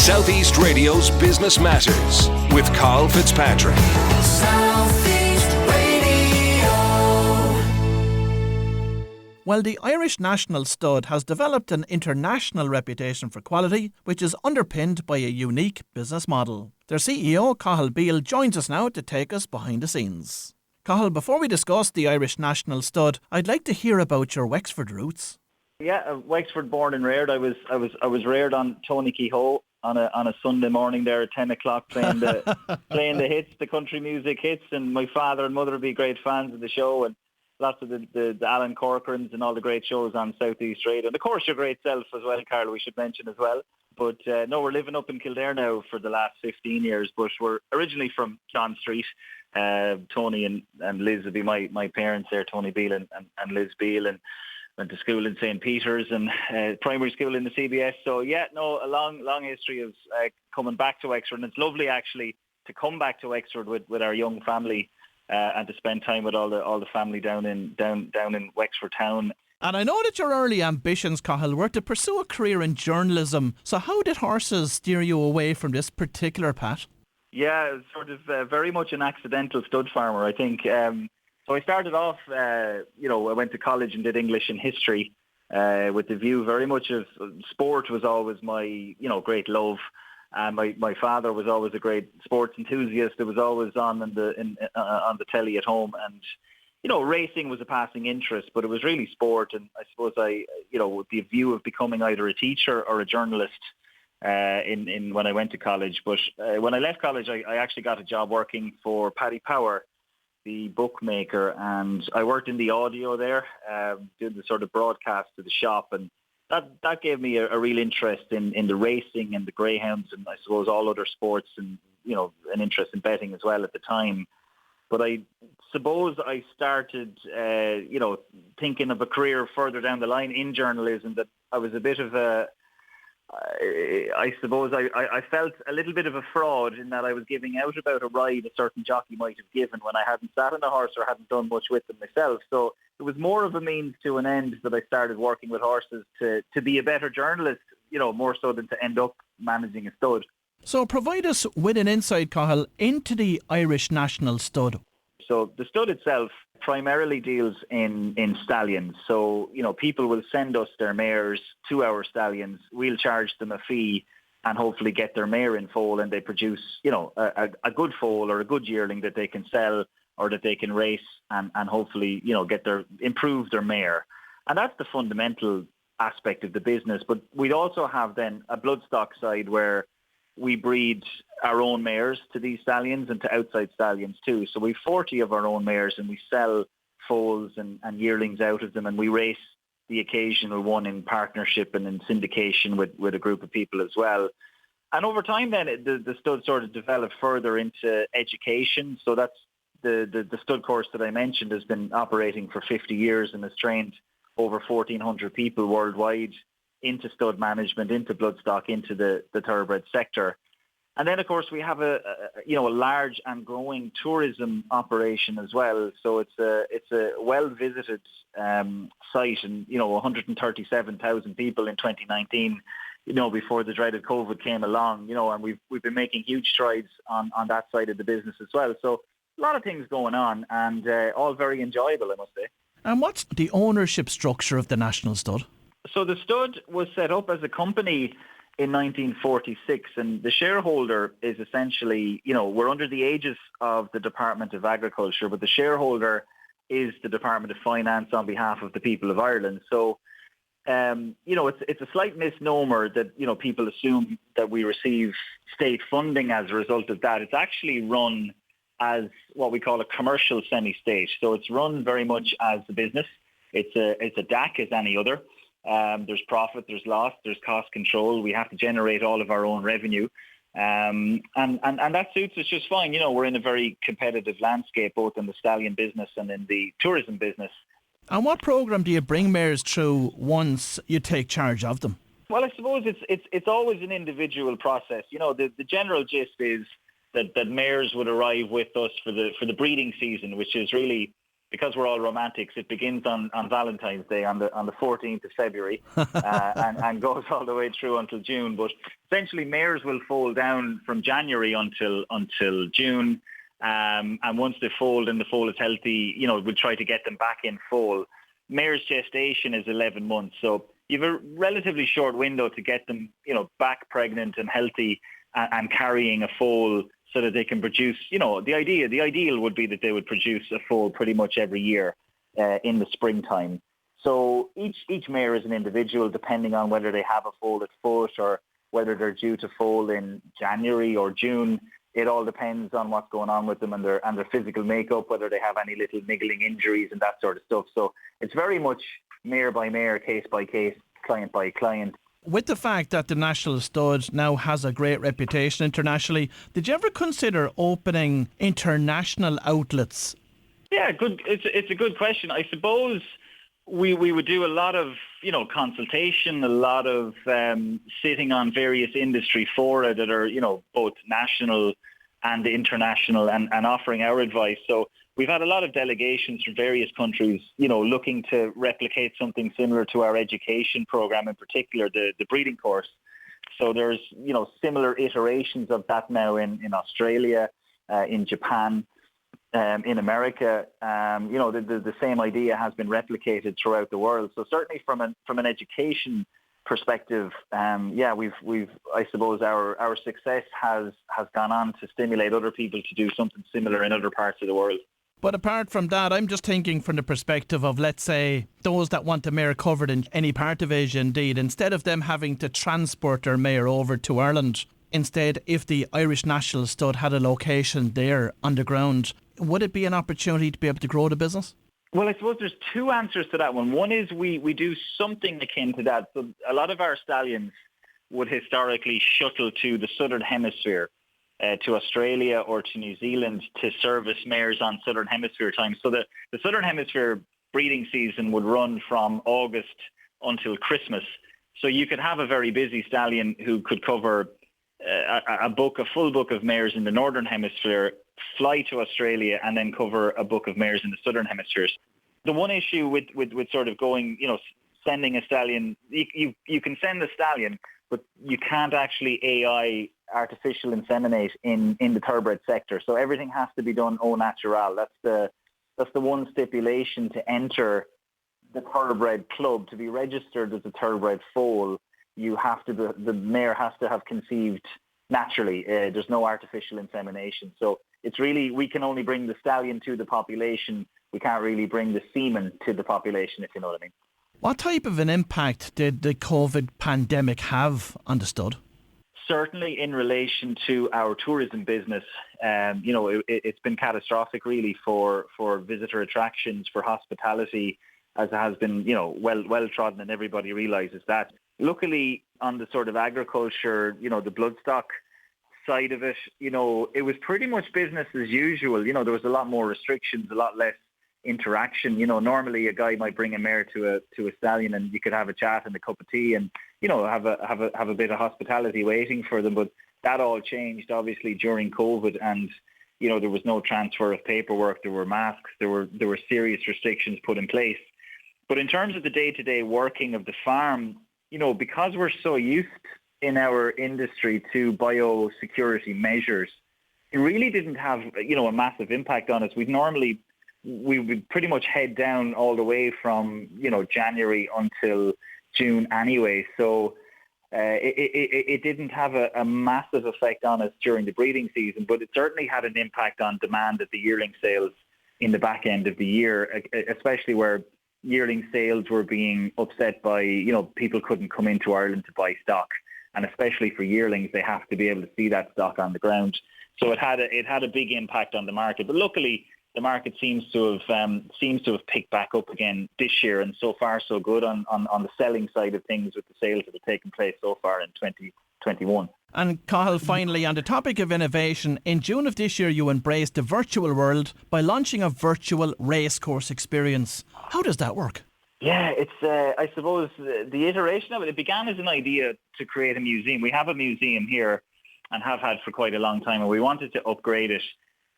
South East Radio's Business Matters with Carl Fitzpatrick. South East Radio. Well, the Irish National Stud has developed an international reputation for quality, which is underpinned by a unique business model. Their CEO, Cathal Beale, joins us now to take us behind the scenes. Cathal, before we discuss the Irish National Stud, I'd like to hear about your Wexford roots. Yeah, Wexford born and reared. I was reared on Tony Kehoe on a Sunday morning there at 10 o'clock playing the hits, the country music hits, and my father and mother would be great fans of the show, and lots of the Alan Corcorans and all the great shows on South East Radio. And of course your great self as well, Carl, we should mention as well. But no, we're living up in Kildare now for the last 15 years, but we're originally from John Street. Tony and Liz would be my parents there, Tony Beale and Liz Beale, and went to school in St. Peter's and primary school in the CBS. So yeah, no, a long history of coming back to Wexford, and it's lovely actually to come back to Wexford with our young family and to spend time with all the family down in Wexford town. And I know that your early ambitions, Cathal, were to pursue a career in journalism. So how did horses steer you away from this particular path? Yeah, it was sort of very much an accidental stud farmer, I think. So I started off, I went to college and did English and history with the view very much of sport was always my, great love. And my father was always a great sports enthusiast. It was always on the telly at home. And, racing was a passing interest, but it was really sport. And I suppose with the view of becoming either a teacher or a journalist in when I went to college. But when I left college, I actually got a job working for Paddy Power, the bookmaker, and I worked in the audio there, doing the sort of broadcast to the shop, and that gave me a real interest in the racing and the greyhounds and I suppose all other sports, and an interest in betting as well at the time. But I suppose I started thinking of a career further down the line in journalism, that I was a bit of I suppose I felt a little bit of a fraud in that I was giving out about a ride a certain jockey might have given when I hadn't sat on a horse or hadn't done much with them myself. So it was more of a means to an end that I started working with horses to be a better journalist, more so than to end up managing a stud. So provide us with an insight, Cathal, into the Irish National Stud. So the stud itself primarily deals in stallions. So, people will send us their mares to our stallions. We'll charge them a fee and hopefully get their mare in foal, and they produce, a good foal or a good yearling that they can sell or that they can race and hopefully, improve their mare. And that's the fundamental aspect of the business. But we'd also have then a bloodstock side where we breed our own mares to these stallions and to outside stallions too. So we've 40 of our own mares, and we sell foals and yearlings out of them, and we race the occasional one in partnership and in syndication with a group of people as well. And over time then the stud sort of developed further into education. So that's the stud course that I mentioned has been operating for 50 years and has trained over 1,400 people worldwide into stud management, into bloodstock, into the thoroughbred sector. And then, of course, we have a large and growing tourism operation as well. So it's a well-visited site, and 137,000 people in 2019. Before the dreaded COVID came along. And we've been making huge strides on that side of the business as well. So a lot of things going on, and all very enjoyable, I must say. And what's the ownership structure of the National Stud? So the stud was set up as a company in 1946, and the shareholder is essentially, we're under the aegis of the Department of Agriculture, but the shareholder is the Department of Finance on behalf of the people of Ireland. So, it's a slight misnomer that, people assume that we receive state funding as a result of that. It's actually run as what we call a commercial semi-state. So it's run very much as a business. It's a DAC as any other. There's profit, there's loss, there's cost control. We have to generate all of our own revenue. And that suits us just fine. We're in a very competitive landscape, both in the stallion business and in the tourism business. And what programme do you bring mares through once you take charge of them? Well, I suppose it's always an individual process. The general gist is that mares would arrive with us for the breeding season, which is really because we're all romantics, it begins on Valentine's Day on the 14th of February and goes all the way through until June. But essentially, mares will foal down from January until June. And once they fold and the foal is healthy, we'll try to get them back in foal. Mare's gestation is 11 months, so you have a relatively short window to get them, back pregnant and healthy and carrying a foal so that they can produce, the ideal would be that they would produce a foal pretty much every year in the springtime. So each mare is an individual, depending on whether they have a foal at foot or whether they're due to foal in January or June. It all depends on what's going on with them and their physical makeup, whether they have any little niggling injuries and that sort of stuff. So it's very much mare by mare, case by case, client by client. With the fact that the National Stud now has a great reputation internationally, did you ever consider opening international outlets? Yeah, good. It's a good question. I suppose we would do a lot of consultation, a lot of sitting on various industry fora that are both national and international and offering our advice. So we've had a lot of delegations from various countries, looking to replicate something similar to our education program, in particular the breeding course. So there's similar iterations of that now in Australia, in Japan. In America, the same idea has been replicated throughout the world. So certainly from an education perspective, we've I suppose our success has gone on to stimulate other people to do something similar in other parts of the world. But apart from that, I'm just thinking from the perspective of, let's say, those that want the mare covered in any part of Asia, indeed, instead of them having to transport their mare over to Ireland, instead, if the Irish National Stud had a location there on the ground, would it be an opportunity to be able to grow the business? Well, I suppose there's two answers to that one. One is we do something akin to that. So a lot of our stallions would historically shuttle to the Southern Hemisphere, to Australia or to New Zealand to service mares on Southern Hemisphere time. So the Southern Hemisphere breeding season would run from August until Christmas. So you could have a very busy stallion who could cover a full book of mares in the Northern Hemisphere, fly to Australia and then cover a book of mares in the Southern Hemispheres. The one issue with sort of going, sending a stallion, you can send a stallion, but you can't actually AI artificial inseminate in the thoroughbred sector. So everything has to be done au natural. That's the one stipulation to enter the thoroughbred club. To be registered as a thoroughbred foal, the mare has to have conceived naturally. There's no artificial insemination. So it's really, we can only bring the stallion to the population. We can't really bring the semen to the population, if you know what I mean. What type of an impact did the COVID pandemic have on the stud? Certainly in relation to our tourism business, it's been catastrophic really for visitor attractions, for hospitality, as it has been, well trodden, and everybody realises that. Luckily, on the sort of agriculture, the bloodstock side of it, it was pretty much business as usual. There was a lot more restrictions, a lot less interaction. Normally a guy might bring a mare to a stallion and you could have a chat and a cup of tea and, have a bit of hospitality waiting for them. But that all changed obviously during COVID, and, there was no transfer of paperwork. There were masks. There were serious restrictions put in place. But in terms of the day-to-day working of the farm, because we're so used in our industry to biosecurity measures, it really didn't have, a massive impact on us. We would pretty much head down all the way from, January until June anyway. So it didn't have a massive effect on us during the breeding season, but it certainly had an impact on demand at the yearling sales in the back end of the year, especially where yearling sales were being upset by, people couldn't come into Ireland to buy stock. And especially for yearlings, they have to be able to see that stock on the ground. So it had a big impact on the market. But luckily, the market seems to have picked back up again this year, and so far so good on the selling side of things with the sales that have taken place so far in 2021. And Cathal, finally, on the topic of innovation, in June of this year you embraced the virtual world by launching a virtual racecourse experience. How does that work? Yeah, it's I suppose the iteration of it began as an idea to create a museum. We have a museum here and have had for quite a long time, and we wanted to upgrade it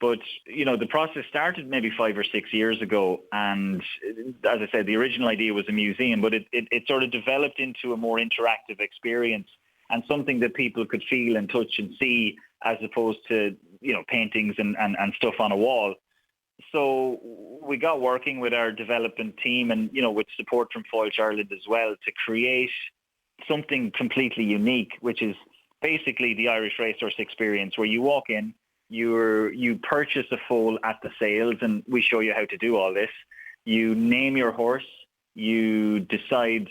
But, the process started maybe 5 or 6 years ago. And as I said, the original idea was a museum, but it sort of developed into a more interactive experience and something that people could feel and touch and see, as opposed to, paintings and stuff on a wall. So we got working with our development team and, with support from Foilch Ireland as well, to create something completely unique, which is basically the Irish racehorse experience, where you walk in, you purchase a foal at the sales, and we show you how to do all this. You name your horse, you decide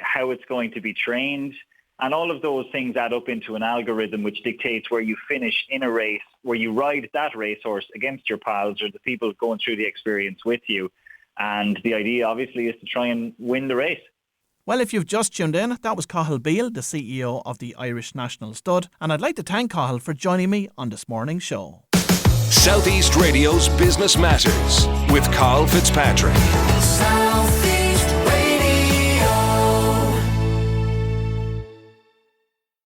how it's going to be trained, and all of those things add up into an algorithm which dictates where you finish in a race, where you ride that racehorse against your pals or the people going through the experience with you. And the idea, obviously, is to try and win the race. Well, if you've just tuned in, that was Cathal Beale, the CEO of the Irish National Stud, and I'd like to thank Cathal for joining me on this morning's show. Southeast Radio's Business Matters with Carl Fitzpatrick. Southeast.